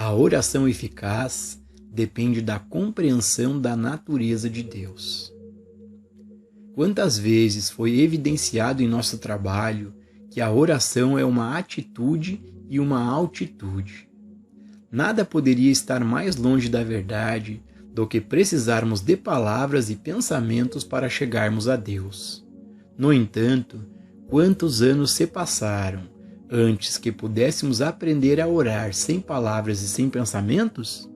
A oração eficaz depende da compreensão da natureza de Deus. Quantas vezes foi evidenciado em nosso trabalho que a oração é uma atitude e uma altitude. Nada poderia estar mais longe da verdade do que precisarmos de palavras e pensamentos para chegarmos a Deus. No entanto, quantos anos se passaram antes que pudéssemos aprender a orar sem palavras e sem pensamentos?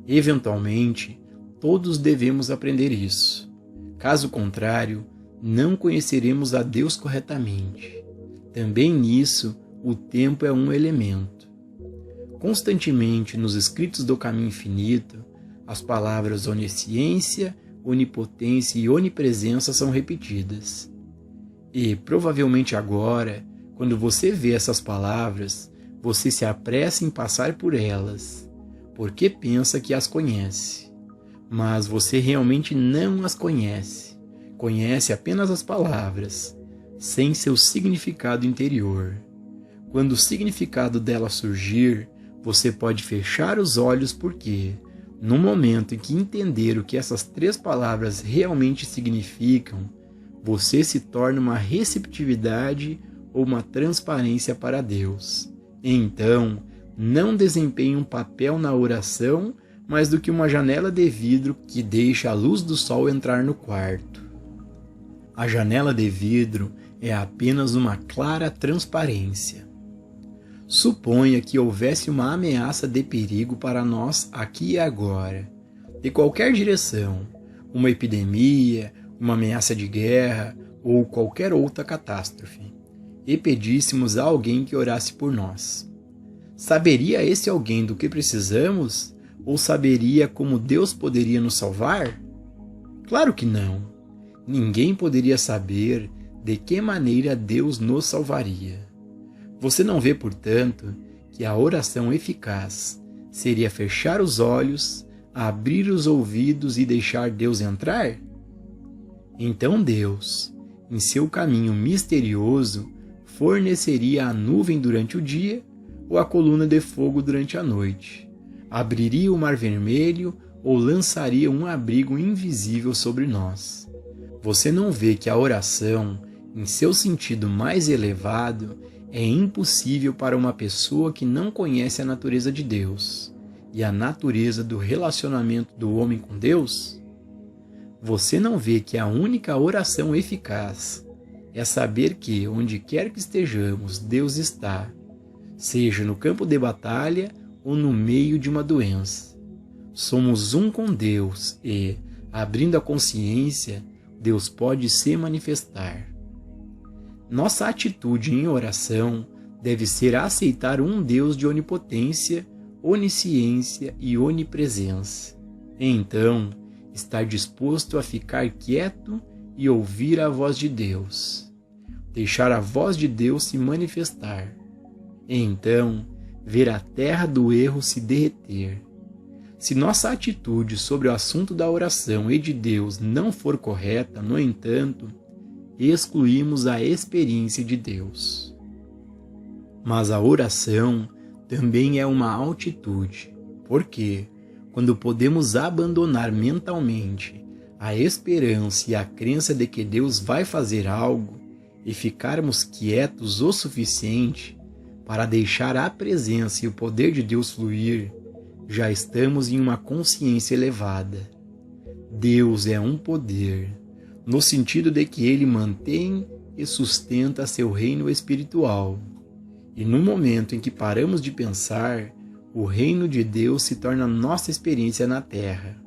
Eventualmente, todos devemos aprender isso. Caso contrário, não conheceremos a Deus corretamente. Também nisso, o tempo é um elemento. Constantemente nos escritos do caminho infinito, as palavras onisciência, onipotência e onipresença são repetidas. E, provavelmente agora, quando você vê essas palavras, você se apressa em passar por elas, porque pensa que as conhece. Mas você realmente não as conhece. Conhece apenas as palavras, sem seu significado interior. Quando o significado delas surgir, você pode fechar os olhos porque, no momento em que entender o que essas 3 palavras realmente significam, você se torna uma receptividade ou uma transparência para Deus. Então, não desempenhe um papel na oração mais do que uma janela de vidro que deixa a luz do sol entrar no quarto. A janela de vidro é apenas uma clara transparência. Suponha que houvesse uma ameaça de perigo para nós aqui e agora, de qualquer direção, uma epidemia, uma ameaça de guerra ou qualquer outra catástrofe, e pedíssemos a alguém que orasse por nós. Saberia esse alguém do que precisamos? Ou saberia como Deus poderia nos salvar? Claro que não. Ninguém poderia saber de que maneira Deus nos salvaria. Você não vê, portanto, que a oração eficaz seria fechar os olhos, abrir os ouvidos e deixar Deus entrar? Então Deus, em seu caminho misterioso, forneceria a nuvem durante o dia ou a coluna de fogo durante a noite. Abriria o mar vermelho ou lançaria um abrigo invisível sobre nós. Você não vê que a oração, em seu sentido mais elevado, é impossível para uma pessoa que não conhece a natureza de Deus e a natureza do relacionamento do homem com Deus? Você não vê que a única oração eficaz é saber que, onde quer que estejamos, Deus está, seja no campo de batalha ou no meio de uma doença. Somos um com Deus e, abrindo a consciência, Deus pode se manifestar. Nossa atitude em oração deve ser aceitar um Deus de onipotência, onisciência e onipresença. Então, estar disposto a ficar quieto e ouvir a voz de Deus. Deixar a voz de Deus se manifestar. Então, ver a terra do erro se derreter. Se nossa atitude sobre o assunto da oração e de Deus não for correta, no entanto, excluímos a experiência de Deus. Mas a oração também é uma altitude, porque, quando podemos abandonar mentalmente a esperança e a crença de que Deus vai fazer algo e ficarmos quietos o suficiente para deixar a presença e o poder de Deus fluir, já estamos em uma consciência elevada. Deus é um poder, no sentido de que Ele mantém e sustenta seu reino espiritual. E no momento em que paramos de pensar, o reino de Deus se torna nossa experiência na terra.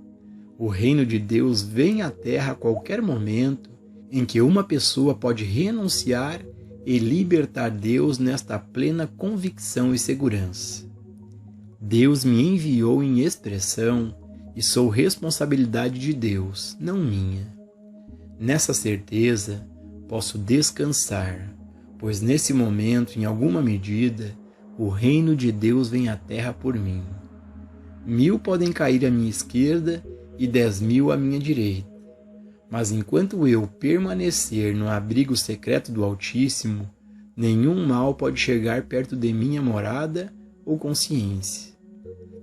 O reino de Deus vem à terra a qualquer momento em que uma pessoa pode renunciar e libertar Deus nesta plena convicção e segurança. Deus me enviou em expressão e sou responsabilidade de Deus, não minha. Nessa certeza, posso descansar, pois nesse momento, em alguma medida, o reino de Deus vem à terra por mim. 1000 podem cair à minha esquerda e 10.000 à minha direita, mas enquanto eu permanecer no abrigo secreto do Altíssimo, nenhum mal pode chegar perto de minha morada ou consciência.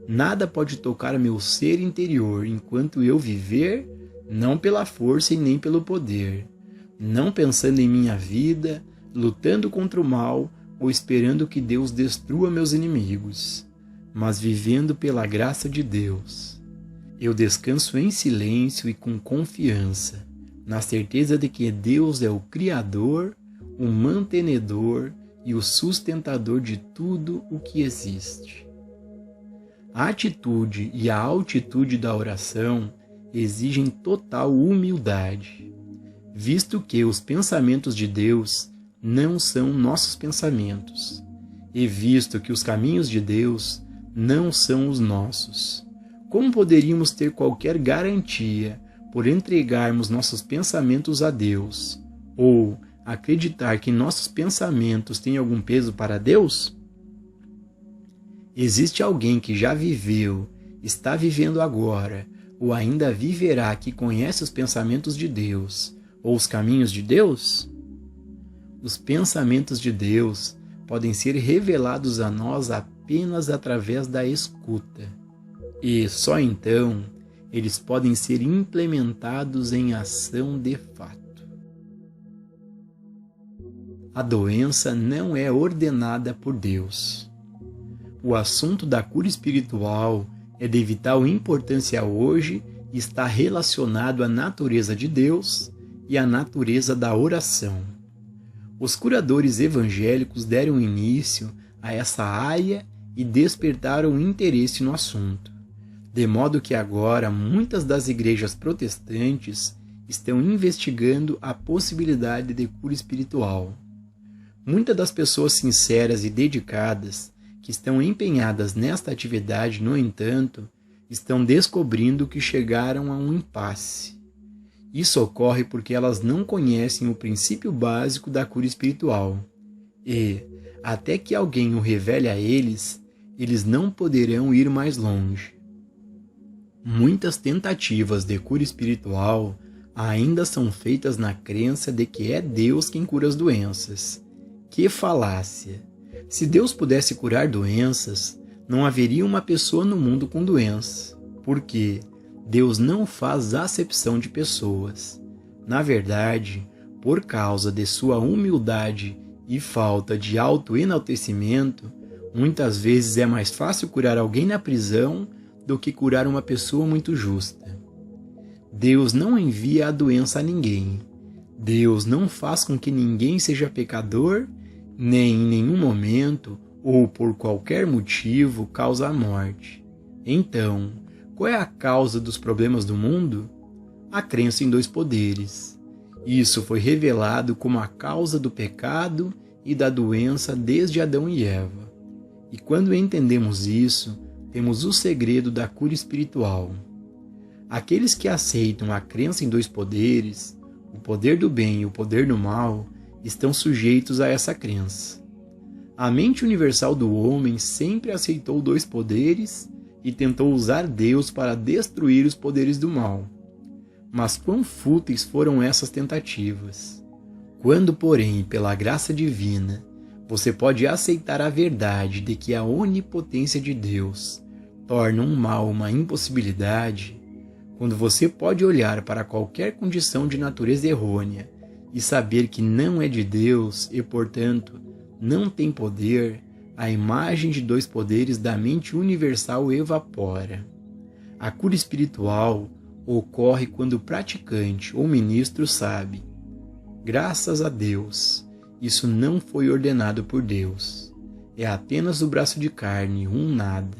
Nada pode tocar meu ser interior enquanto eu viver, não pela força e nem pelo poder, não pensando em minha vida, lutando contra o mal ou esperando que Deus destrua meus inimigos, mas vivendo pela graça de Deus. Eu descanso em silêncio e com confiança, na certeza de que Deus é o Criador, o mantenedor e o sustentador de tudo o que existe. A atitude e a altitude da oração exigem total humildade, visto que os pensamentos de Deus não são nossos pensamentos, e visto que os caminhos de Deus não são os nossos. Como poderíamos ter qualquer garantia por entregarmos nossos pensamentos a Deus, ou acreditar que nossos pensamentos têm algum peso para Deus? Existe alguém que já viveu, está vivendo agora, ou ainda viverá que conhece os pensamentos de Deus, ou os caminhos de Deus? Os pensamentos de Deus podem ser revelados a nós apenas através da escuta, e só então eles podem ser implementados em ação de fato. A doença não é ordenada por Deus. O assunto da cura espiritual é de vital importância hoje e está relacionado à natureza de Deus e à natureza da oração. Os curadores evangélicos deram início a essa área e despertaram interesse no assunto, de modo que agora muitas das igrejas protestantes estão investigando a possibilidade de cura espiritual. Muitas das pessoas sinceras e dedicadas que estão empenhadas nesta atividade, no entanto, estão descobrindo que chegaram a um impasse. Isso ocorre porque elas não conhecem o princípio básico da cura espiritual e, até que alguém o revele a eles, eles não poderão ir mais longe. Muitas tentativas de cura espiritual ainda são feitas na crença de que é Deus quem cura as doenças. Que falácia! Se Deus pudesse curar doenças, não haveria uma pessoa no mundo com doença, porque Deus não faz acepção de pessoas. Na verdade, por causa de sua humildade e falta de autoenaltecimento, muitas vezes é mais fácil curar alguém na prisão do que curar uma pessoa muito justa. Deus não envia a doença a ninguém. Deus não faz com que ninguém seja pecador, nem em nenhum momento ou por qualquer motivo causa a morte. Então, qual é a causa dos problemas do mundo? A crença em dois poderes. Isso foi revelado como a causa do pecado e da doença desde Adão e Eva. E quando entendemos isso, temos o segredo da cura espiritual. Aqueles que aceitam a crença em dois poderes, o poder do bem e o poder do mal, estão sujeitos a essa crença. A mente universal do homem sempre aceitou dois poderes e tentou usar Deus para destruir os poderes do mal. Mas quão fúteis foram essas tentativas! Quando, porém, pela graça divina, você pode aceitar a verdade de que a onipotência de Deus torna um mal uma impossibilidade, quando você pode olhar para qualquer condição de natureza errônea e saber que não é de Deus e, portanto, não tem poder, a imagem de dois poderes da mente universal evapora. A cura espiritual ocorre quando o praticante ou ministro sabe: graças a Deus, isso não foi ordenado por Deus. É apenas o braço de carne, um nada.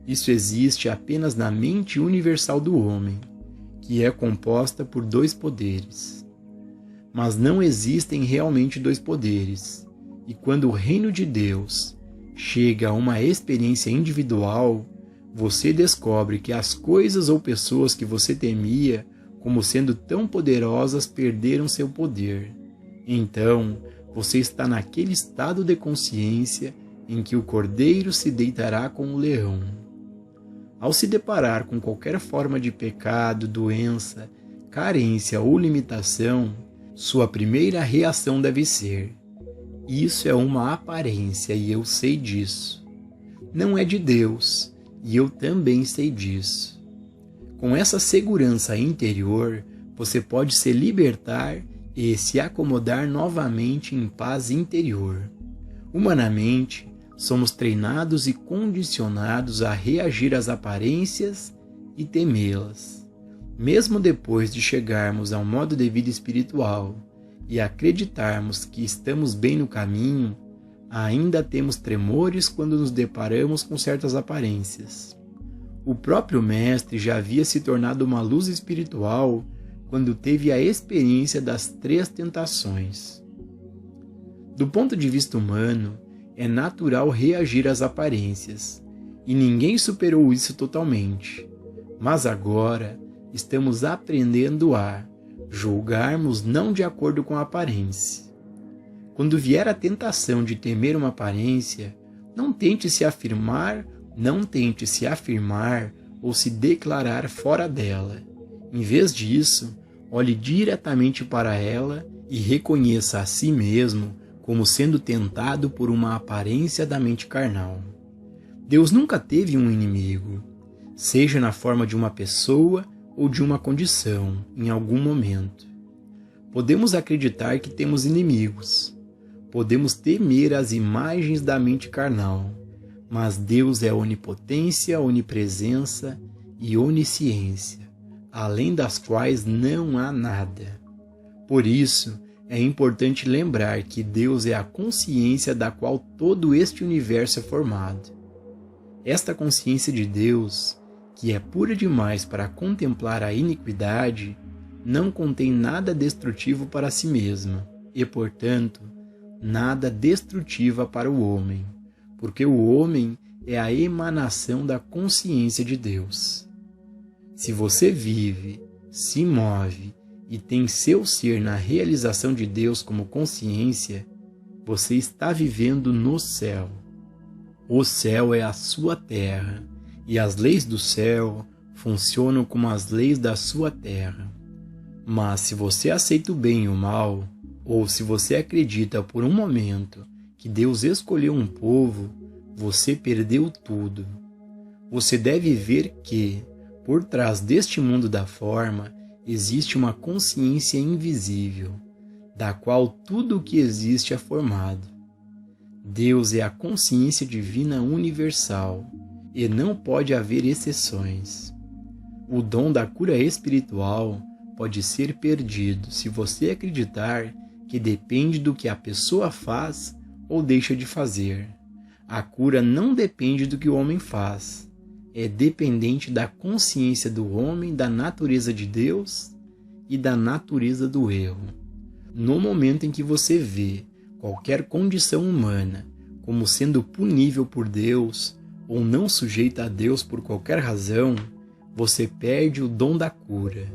Isso existe apenas na mente universal do homem, que é composta por dois poderes. Mas não existem realmente dois poderes, e quando o reino de Deus chega a uma experiência individual, você descobre que as coisas ou pessoas que você temia como sendo tão poderosas perderam seu poder. Então, você está naquele estado de consciência em que o cordeiro se deitará com o leão. Ao se deparar com qualquer forma de pecado, doença, carência ou limitação, sua primeira reação deve ser: isso é uma aparência e eu sei disso. não é de Deus, e eu também sei disso. Com essa segurança interior, você pode se libertar e se acomodar novamente em paz interior. Humanamente, somos treinados e condicionados a reagir às aparências e temê-las. Mesmo depois de chegarmos a um modo de vida espiritual e acreditarmos que estamos bem no caminho, ainda temos tremores quando nos deparamos com certas aparências. O próprio Mestre já havia se tornado uma luz espiritual quando teve a experiência das 3 tentações. Do ponto de vista humano, é natural reagir às aparências, e ninguém superou isso totalmente. Mas agora estamos aprendendo a julgarmos não de acordo com a aparência. Quando vier a tentação de temer uma aparência, não tente se afirmar ou se declarar fora dela. Em vez disso, olhe diretamente para ela e reconheça a si mesmo como sendo tentado por uma aparência da mente carnal. Deus nunca teve um inimigo, seja na forma de uma pessoa ou de uma condição, em algum momento. Podemos acreditar que temos inimigos. Podemos temer as imagens da mente carnal, mas Deus é onipotência, onipresença e onisciência, além das quais não há nada. Por isso, é importante lembrar que Deus é a consciência da qual todo este universo é formado. Esta consciência de Deus, que é pura demais para contemplar a iniquidade, não contém nada destrutivo para si mesma e, portanto, nada destrutiva para o homem, porque o homem é a emanação da consciência de Deus. Se você vive, se move e tem seu ser na realização de Deus como consciência, você está vivendo no céu. O céu é a sua terra, e as leis do céu funcionam como as leis da sua terra. Mas se você aceita o bem e o mal, ou se você acredita por um momento que Deus escolheu um povo, você perdeu tudo. Você deve ver que, por trás deste mundo da forma, existe uma consciência invisível, da qual tudo o que existe é formado. Deus é a consciência divina universal, e não pode haver exceções. O dom da cura espiritual pode ser perdido se você acreditar que depende do que a pessoa faz ou deixa de fazer. A cura não depende do que o homem faz. É dependente da consciência do homem, da natureza de Deus e da natureza do erro. No momento em que você vê qualquer condição humana como sendo punível por Deus ou não sujeita a Deus por qualquer razão, você perde o dom da cura.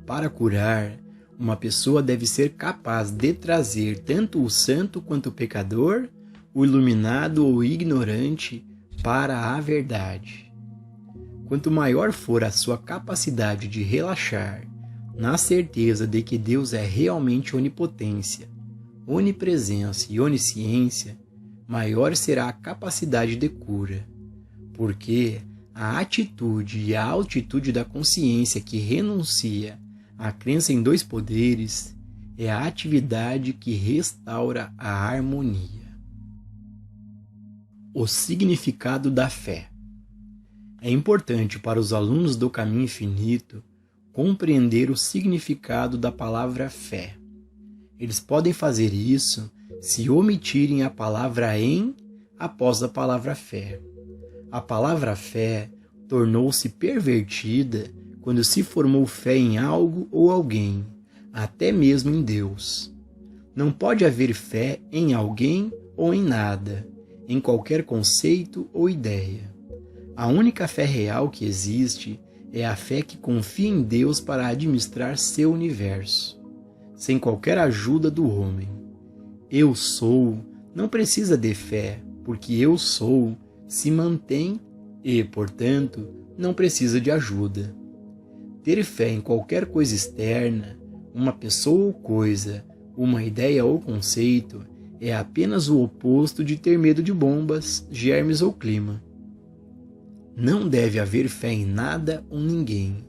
Para curar, uma pessoa deve ser capaz de trazer tanto o santo quanto o pecador, o iluminado ou o ignorante, para a verdade. Quanto maior for a sua capacidade de relaxar na certeza de que Deus é realmente onipotência, onipresença e onisciência, maior será a capacidade de cura, porque a atitude e a altitude da consciência que renuncia à crença em 2 poderes é a atividade que restaura a harmonia. O significado da fé. É importante para os alunos do Caminho Infinito compreender o significado da palavra fé. Eles podem fazer isso se omitirem a palavra em após a palavra fé. A palavra fé tornou-se pervertida quando se formou fé em algo ou alguém, até mesmo em Deus. Não pode haver fé em alguém ou em nada, em qualquer conceito ou ideia. A única fé real que existe é a fé que confia em Deus para administrar seu universo, sem qualquer ajuda do homem. Eu sou não precisa de fé, porque eu sou se mantém e, portanto, não precisa de ajuda. Ter fé em qualquer coisa externa, uma pessoa ou coisa, uma ideia ou conceito, é apenas o oposto de ter medo de bombas, germes ou clima. Não deve haver fé em nada ou ninguém,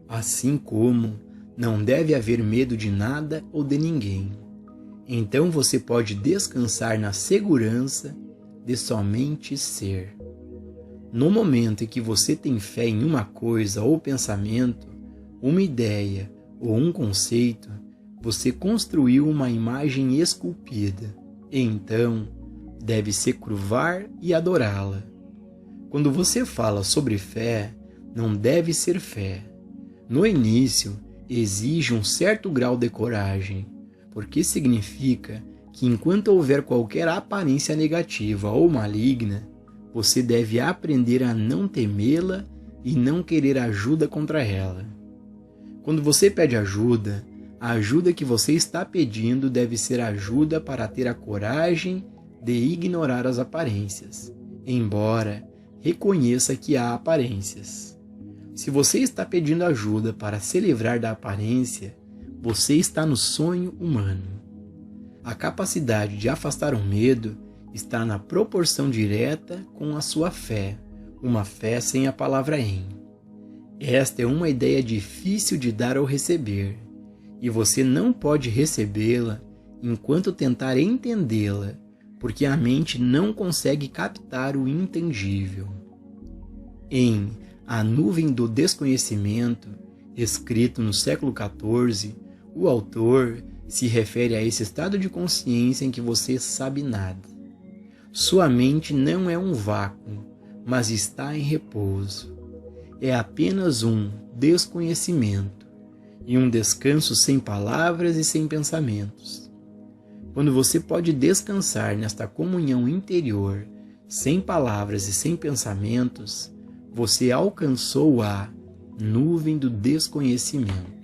assim como não deve haver medo de nada ou de ninguém. Então você pode descansar na segurança de somente ser. No momento em que você tem fé em uma coisa ou pensamento, uma ideia ou um conceito, você construiu uma imagem esculpida. Então, deve se curvar e adorá-la. Quando você fala sobre fé, não deve ser fé. No início, exige um certo grau de coragem, porque significa que enquanto houver qualquer aparência negativa ou maligna, você deve aprender a não temê-la e não querer ajuda contra ela. Quando você pede ajuda, a ajuda que você está pedindo deve ser ajuda para ter a coragem de ignorar as aparências, embora reconheça que há aparências. Se você está pedindo ajuda para se livrar da aparência, você está no sonho humano. A capacidade de afastar o medo está na proporção direta com a sua fé, uma fé sem a palavra em. Esta é uma ideia difícil de dar ou receber, e você não pode recebê-la enquanto tentar entendê-la, porque a mente não consegue captar o intangível. Em A Nuvem do Desconhecimento, escrito no século XIV, o autor se refere a esse estado de consciência em que você sabe nada. Sua mente não é um vácuo, mas está em repouso. É apenas um desconhecimento e um descanso sem palavras e sem pensamentos. Quando você pode descansar nesta comunhão interior, sem palavras e sem pensamentos, você alcançou a nuvem do desconhecimento.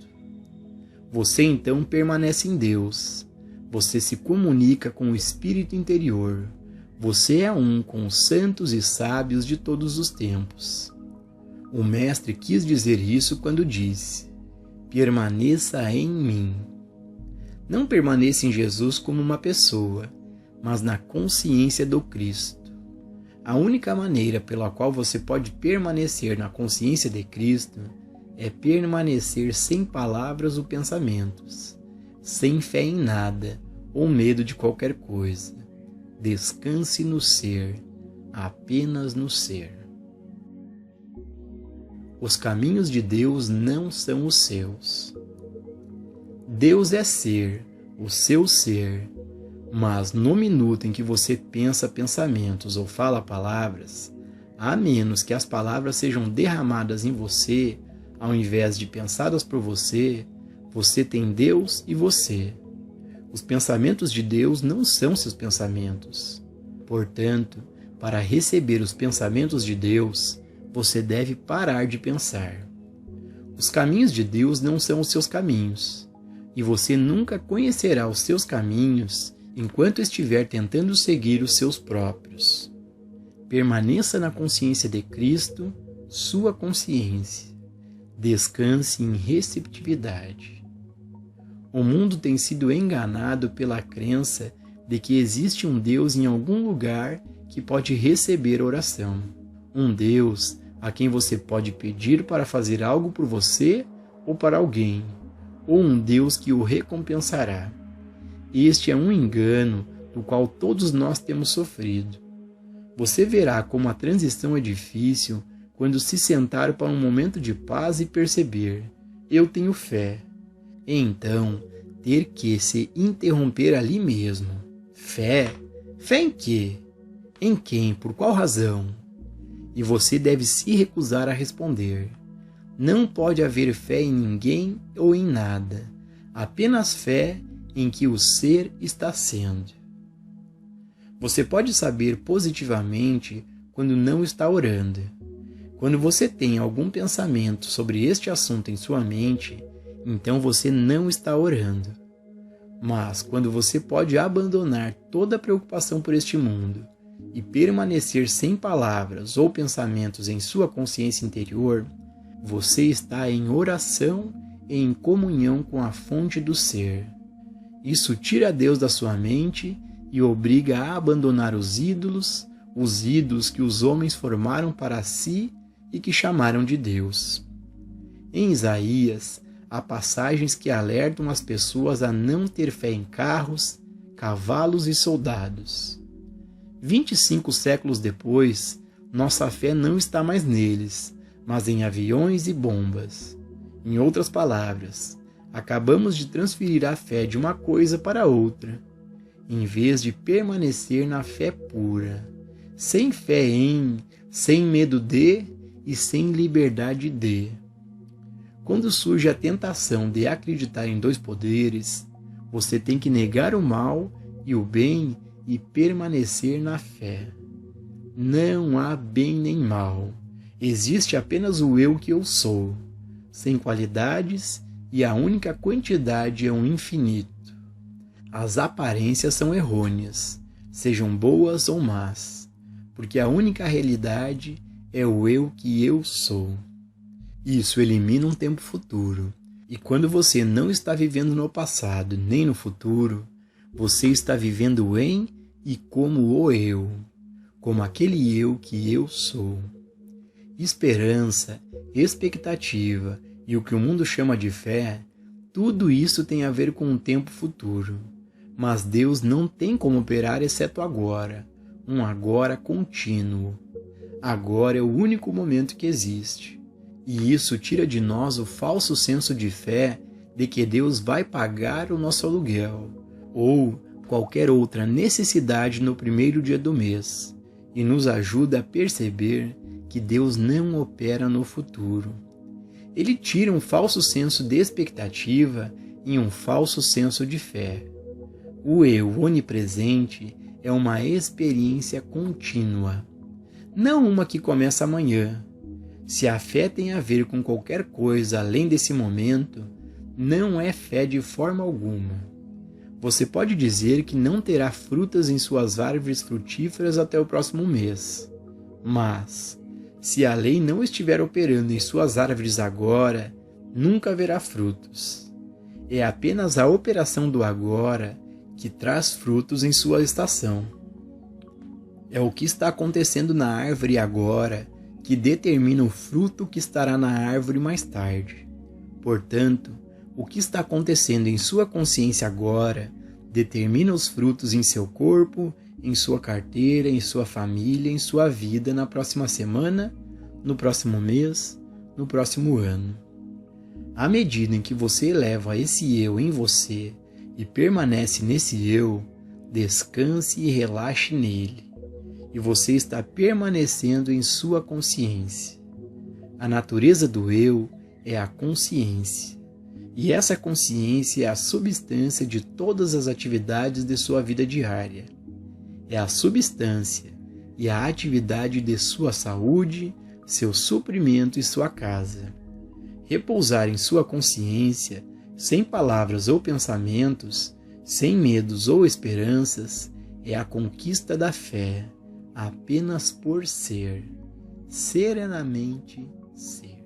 Você então permanece em Deus. Você se comunica com o Espírito interior. Você é um com os santos e sábios de todos os tempos. O Mestre quis dizer isso quando disse: permaneça em mim. Não permaneça em Jesus como uma pessoa, mas na consciência do Cristo. A única maneira pela qual você pode permanecer na consciência de Cristo é permanecer sem palavras ou pensamentos, sem fé em nada ou medo de qualquer coisa. Descanse no ser, apenas no ser. Os caminhos de Deus não são os seus. Deus é ser, o seu ser, mas no minuto em que você pensa pensamentos ou fala palavras, a menos que as palavras sejam derramadas em você, ao invés de pensadas por você, você tem Deus e você. Os pensamentos de Deus não são seus pensamentos. Portanto, para receber os pensamentos de Deus, você deve parar de pensar. Os caminhos de Deus não são os seus caminhos, e você nunca conhecerá os seus caminhos enquanto estiver tentando seguir os seus próprios. Permaneça na consciência de Cristo, sua consciência. Descanse em receptividade. O mundo tem sido enganado pela crença de que existe um Deus em algum lugar que pode receber oração. Um Deus a quem você pode pedir para fazer algo por você ou para alguém, ou um Deus que o recompensará. Este é um engano do qual todos nós temos sofrido. Você verá como a transição é difícil quando se sentar para um momento de paz e perceber: eu tenho fé. E então, ter que se interromper ali mesmo. Fé? Fé em quê? Em quem? Por qual razão? E você deve se recusar a responder. Não pode haver fé em ninguém ou em nada. Apenas fé em que o ser está sendo. Você pode saber positivamente quando não está orando. Quando você tem algum pensamento sobre este assunto em sua mente, então você não está orando. Mas quando você pode abandonar toda a preocupação por este mundo e permanecer sem palavras ou pensamentos em sua consciência interior, você está em oração e em comunhão com a fonte do ser. Isso tira Deus da sua mente e obriga a abandonar os ídolos que os homens formaram para si e que chamaram de Deus. Em Isaías, há passagens que alertam as pessoas a não ter fé em carros, cavalos e soldados. 25 séculos depois, nossa fé não está mais neles, mas em aviões e bombas. Em outras palavras, acabamos de transferir a fé de uma coisa para outra, em vez de permanecer na fé pura, sem fé em, sem medo de e sem liberdade de. Quando surge a tentação de acreditar em dois poderes, você tem que negar o mal e o bem e permanecer na fé. Não há bem nem mal. Existe apenas o eu que eu sou, sem qualidades, e a única quantidade é um infinito. As aparências são errôneas, sejam boas ou más, porque a única realidade é o eu que eu sou. Isso elimina um tempo futuro, e quando você não está vivendo no passado nem no futuro, você está vivendo em e como o eu, como aquele eu que eu sou. Esperança, expectativa e o que o mundo chama de fé, tudo isso tem a ver com um tempo futuro. Mas Deus não tem como operar exceto agora, um agora contínuo. Agora é o único momento que existe. E isso tira de nós o falso senso de fé de que Deus vai pagar o nosso aluguel, ou qualquer outra necessidade no primeiro dia do mês, e nos ajuda a perceber que Deus não opera no futuro. Ele tira um falso senso de expectativa e um falso senso de fé. O eu onipresente é uma experiência contínua, não uma que começa amanhã. Se a fé tem a ver com qualquer coisa além desse momento, não é fé de forma alguma. Você pode dizer que não terá frutas em suas árvores frutíferas até o próximo mês, mas se a lei não estiver operando em suas árvores agora, nunca haverá frutos. É apenas a operação do agora que traz frutos em sua estação. É o que está acontecendo na árvore agora que determina o fruto que estará na árvore mais tarde. Portanto, o que está acontecendo em sua consciência agora determina os frutos em seu corpo, em sua carteira, em sua família, em sua vida na próxima semana, no próximo mês, no próximo ano. À medida em que você eleva esse eu em você e permanece nesse eu, descanse e relaxe nele, e você está permanecendo em sua consciência. A natureza do eu é a consciência, e essa consciência é a substância de todas as atividades de sua vida diária. É a substância e a atividade de sua saúde, seu suprimento e sua casa. Repousar em sua consciência, sem palavras ou pensamentos, sem medos ou esperanças, é a conquista da fé, apenas por ser, serenamente ser.